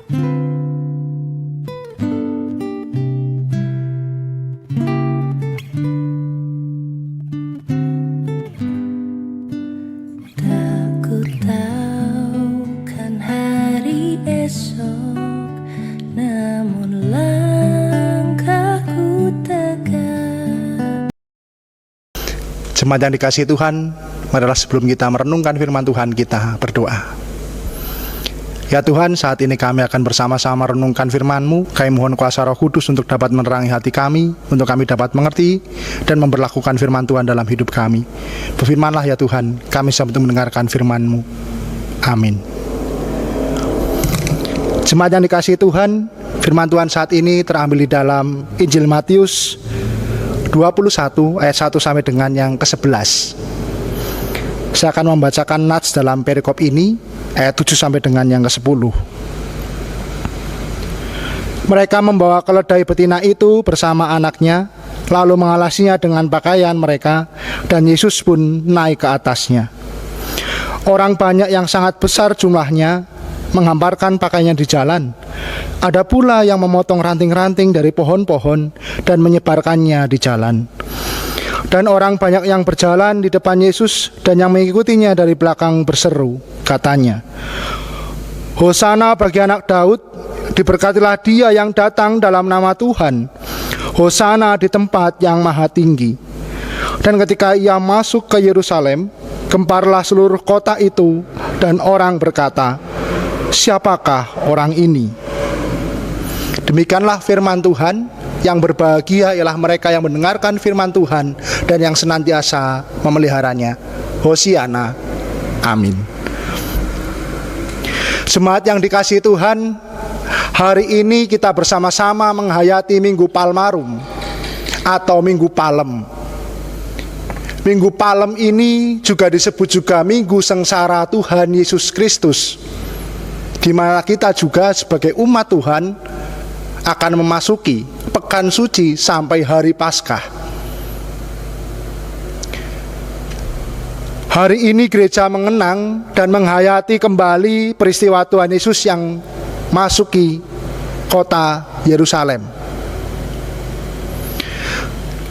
Tak ku tahu kan hari esok, namun langkahku tegak. Jemaat yang dikasihi Tuhan, marilah sebelum kita merenungkan firman Tuhan, kita berdoa. Ya Tuhan, saat ini kami akan bersama-sama renungkan firman-Mu. Kami mohon kuasa Roh Kudus untuk dapat menerangi hati kami, untuk kami dapat mengerti dan memberlakukan firman Tuhan dalam hidup kami. Berfirmanlah ya Tuhan, kami siap untuk mendengarkan firman-Mu. Amin. Jemaat yang dikasihi Tuhan, firman Tuhan saat ini terambil di dalam Injil Matius 21 ayat 1 sampai dengan yang ke-11. Saya akan membacakan nats dalam perikop ini ayat 7 sampai dengan yang ke-10. Mereka membawa keledai betina itu bersama anaknya, lalu mengalasinya dengan pakaian mereka, dan Yesus pun naik ke atasnya. Orang banyak yang sangat besar jumlahnya menghamparkan pakaiannya di jalan. Ada pula yang memotong ranting-ranting dari pohon-pohon dan menyebarkannya di jalan. Dan orang banyak yang berjalan di depan Yesus dan yang mengikutinya dari belakang berseru, katanya, Hosana bagi anak Daud, diberkatilah dia yang datang dalam nama Tuhan, Hosana di tempat yang maha tinggi. Dan ketika ia masuk ke Yerusalem, gemparlah seluruh kota itu, dan orang berkata, siapakah orang ini? Demikianlah firman Tuhan. Yang berbahagia ialah mereka yang mendengarkan firman Tuhan dan yang senantiasa memeliharanya. Hosiana. Amin. Jemaat yang dikasihi Tuhan, hari ini kita bersama-sama menghayati Minggu Palmarum atau Minggu Palem. Minggu Palem ini juga disebut juga Minggu Sengsara Tuhan Yesus Kristus, di mana kita juga sebagai umat Tuhan akan memasuki pekan suci sampai hari Paskah. Hari ini gereja mengenang dan menghayati kembali peristiwa Tuhan Yesus yang masuki kota Yerusalem.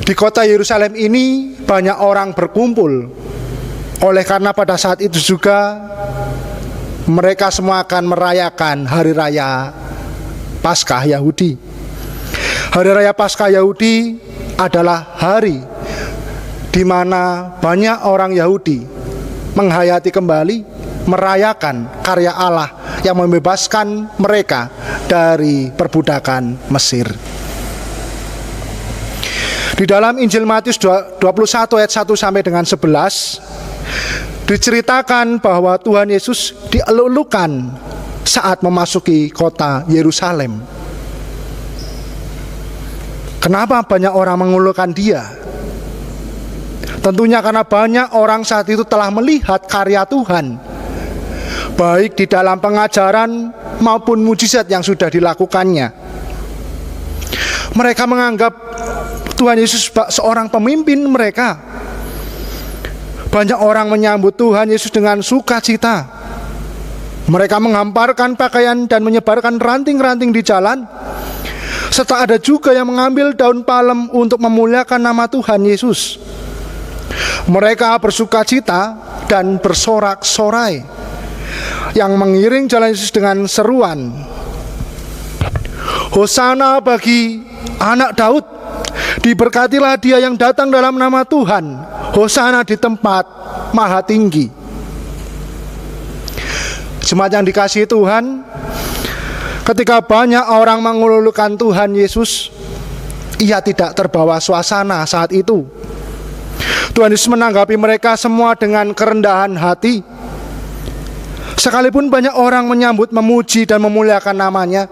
Di kota Yerusalem ini banyak orang berkumpul. Oleh karena pada saat itu juga mereka semua akan merayakan hari raya Paskah Yahudi. Hari raya Paskah Yahudi adalah hari di mana banyak orang Yahudi menghayati kembali, merayakan karya Allah yang membebaskan mereka dari perbudakan Mesir. Di dalam Injil Matius 21 ayat 1 sampai dengan 11 diceritakan bahwa Tuhan Yesus dielulukan saat memasuki kota Yerusalem. Kenapa banyak orang mengulurkan dia? Tentunya karena banyak orang saat itu telah melihat karya Tuhan, baik di dalam pengajaran maupun mujizat yang sudah dilakukannya. Mereka menganggap Tuhan Yesus seorang pemimpin mereka. Banyak orang menyambut Tuhan Yesus dengan sukacita. Mereka menghamparkan pakaian dan menyebarkan ranting-ranting di jalan. Serta ada juga yang mengambil daun palem untuk memuliakan nama Tuhan Yesus. Mereka bersukacita dan bersorak-sorai, yang mengiring jalan Yesus dengan seruan, Hosana bagi anak Daud, diberkatilah dia yang datang dalam nama Tuhan, Hosana di tempat maha tinggi. Jemaat yang dikasihi Tuhan, ketika banyak orang mengululukan Tuhan Yesus, ia tidak terbawa suasana saat itu. Tuhan Yesus menanggapi mereka semua dengan kerendahan hati. Sekalipun banyak orang menyambut, memuji dan memuliakan namanya,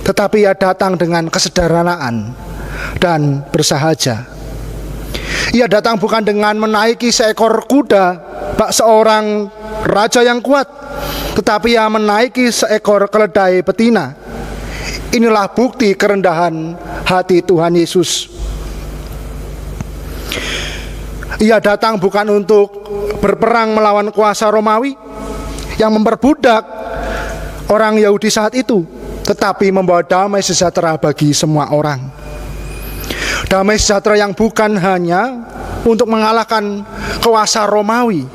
tetapi ia datang dengan kesederhanaan dan bersahaja. Ia datang bukan dengan menaiki seekor kuda bak seorang raja yang kuat, tetapi ia menaiki seekor keledai betina. Inilah bukti kerendahan hati Tuhan Yesus. Ia datang bukan untuk berperang melawan kuasa Romawi yang memperbudak orang Yahudi saat itu, tetapi membawa damai sejahtera bagi semua orang. Damai sejahtera yang bukan hanya untuk mengalahkan kuasa Romawi,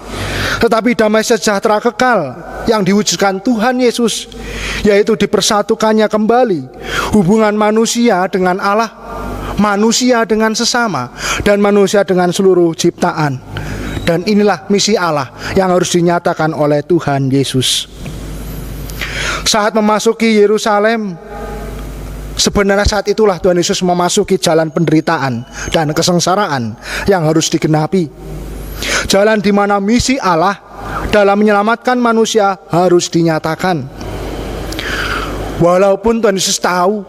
tetapi damai sejahtera kekal yang diwujudkan Tuhan Yesus, yaitu dipersatukannya kembali hubungan manusia dengan Allah, manusia dengan sesama, dan manusia dengan seluruh ciptaan. Dan inilah misi Allah yang harus dinyatakan oleh Tuhan Yesus. Saat memasuki Yerusalem, sebenarnya saat itulah Tuhan Yesus memasuki jalan penderitaan dan kesengsaraan yang harus digenapi. Jalan di mana misi Allah dalam menyelamatkan manusia harus dinyatakan. Walaupun Tuhan Yesus tahu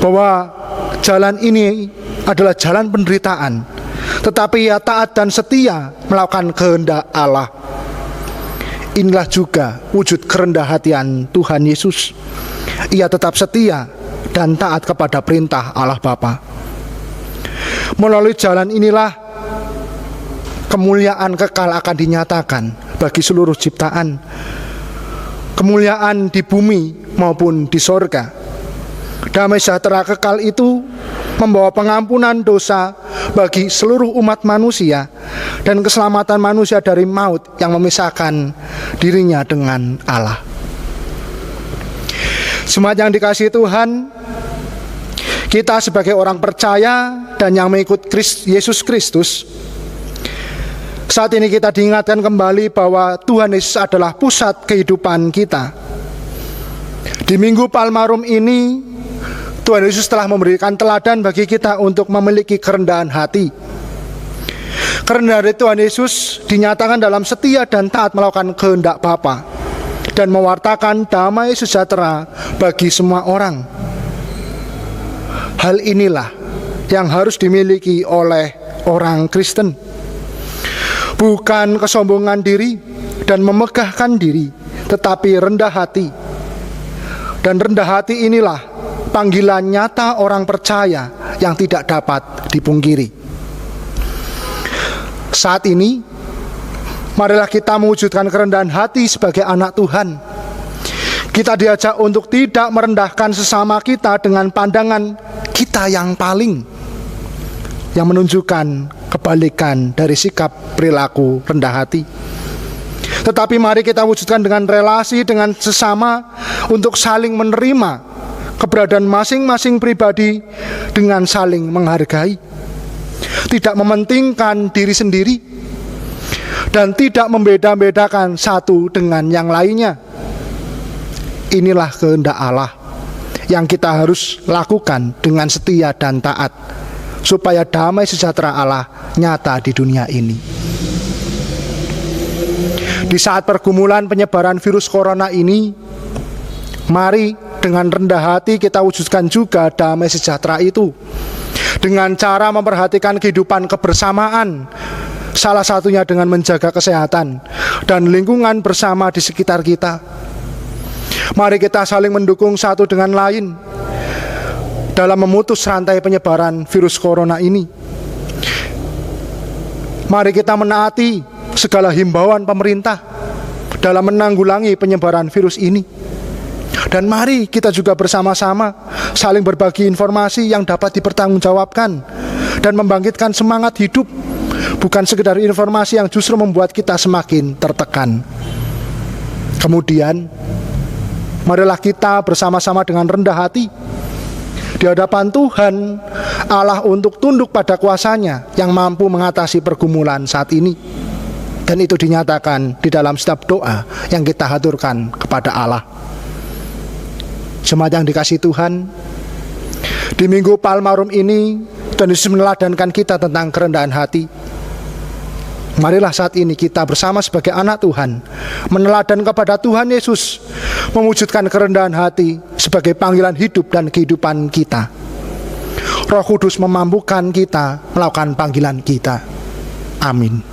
bahwa jalan ini adalah jalan penderitaan, tetapi ia taat dan setia melakukan kehendak Allah. Inilah juga wujud kerendah hatian Tuhan Yesus. Ia tetap setia dan taat kepada perintah Allah Bapa. Melalui jalan inilah kemuliaan kekal akan dinyatakan bagi seluruh ciptaan. Kemuliaan di bumi maupun di sorga. Damai sejahtera kekal itu membawa pengampunan dosa bagi seluruh umat manusia dan keselamatan manusia dari maut yang memisahkan dirinya dengan Allah. Jemaat yang dikasihi Tuhan, kita sebagai orang percaya dan yang mengikut Yesus Kristus, saat ini kita diingatkan kembali bahwa Tuhan Yesus adalah pusat kehidupan kita. Di Minggu Palmarum ini, Tuhan Yesus telah memberikan teladan bagi kita untuk memiliki kerendahan hati. Kerendahan hati Tuhan Yesus dinyatakan dalam setia dan taat melakukan kehendak Bapa dan mewartakan damai sejahtera bagi semua orang. Hal inilah yang harus dimiliki oleh orang Kristen. Bukan kesombongan diri dan memegahkan diri, tetapi rendah hati. Dan rendah hati inilah panggilan nyata orang percaya yang tidak dapat dipungkiri. Saat ini, marilah kita mewujudkan kerendahan hati sebagai anak Tuhan. Kita diajak untuk tidak merendahkan sesama kita dengan pandangan kita yang paling, yang menunjukkan kebalikan dari sikap perilaku rendah hati. Tetapi mari kita wujudkan dengan relasi dengan sesama untuk saling menerima keberadaan masing-masing pribadi dengan saling menghargai, tidak mementingkan diri sendiri, dan tidak membeda-bedakan satu dengan yang lainnya. Inilah kehendak Allah yang kita harus lakukan dengan setia dan taat, supaya damai sejahtera Allah nyata di dunia ini. Di saat pergumulan penyebaran virus corona ini, mari dengan rendah hati kita wujudkan juga damai sejahtera itu dengan cara memperhatikan kehidupan kebersamaan, salah satunya dengan menjaga kesehatan dan lingkungan bersama di sekitar kita. Mari kita saling mendukung satu dengan lain dalam memutus rantai penyebaran virus corona ini. Mari kita menaati segala himbauan pemerintah dalam menanggulangi penyebaran virus ini. Dan mari kita juga bersama-sama saling berbagi informasi yang dapat dipertanggungjawabkan dan membangkitkan semangat hidup, bukan sekedar informasi yang justru membuat kita semakin tertekan. Kemudian, marilah kita bersama-sama dengan rendah hati di hadapan Tuhan Allah untuk tunduk pada kuasa-Nya yang mampu mengatasi pergumulan saat ini. Dan itu dinyatakan di dalam setiap doa yang kita haturkan kepada Allah. Jemaat yang dikasihi Tuhan, di Minggu Palmarum ini Tuhan Yesus meneladankan kita tentang kerendahan hati. Marilah saat ini kita bersama sebagai anak Tuhan meneladan kepada Tuhan Yesus, mewujudkan kerendahan hati sebagai panggilan hidup dan kehidupan kita. Roh Kudus memampukan kita melakukan panggilan kita. Amin.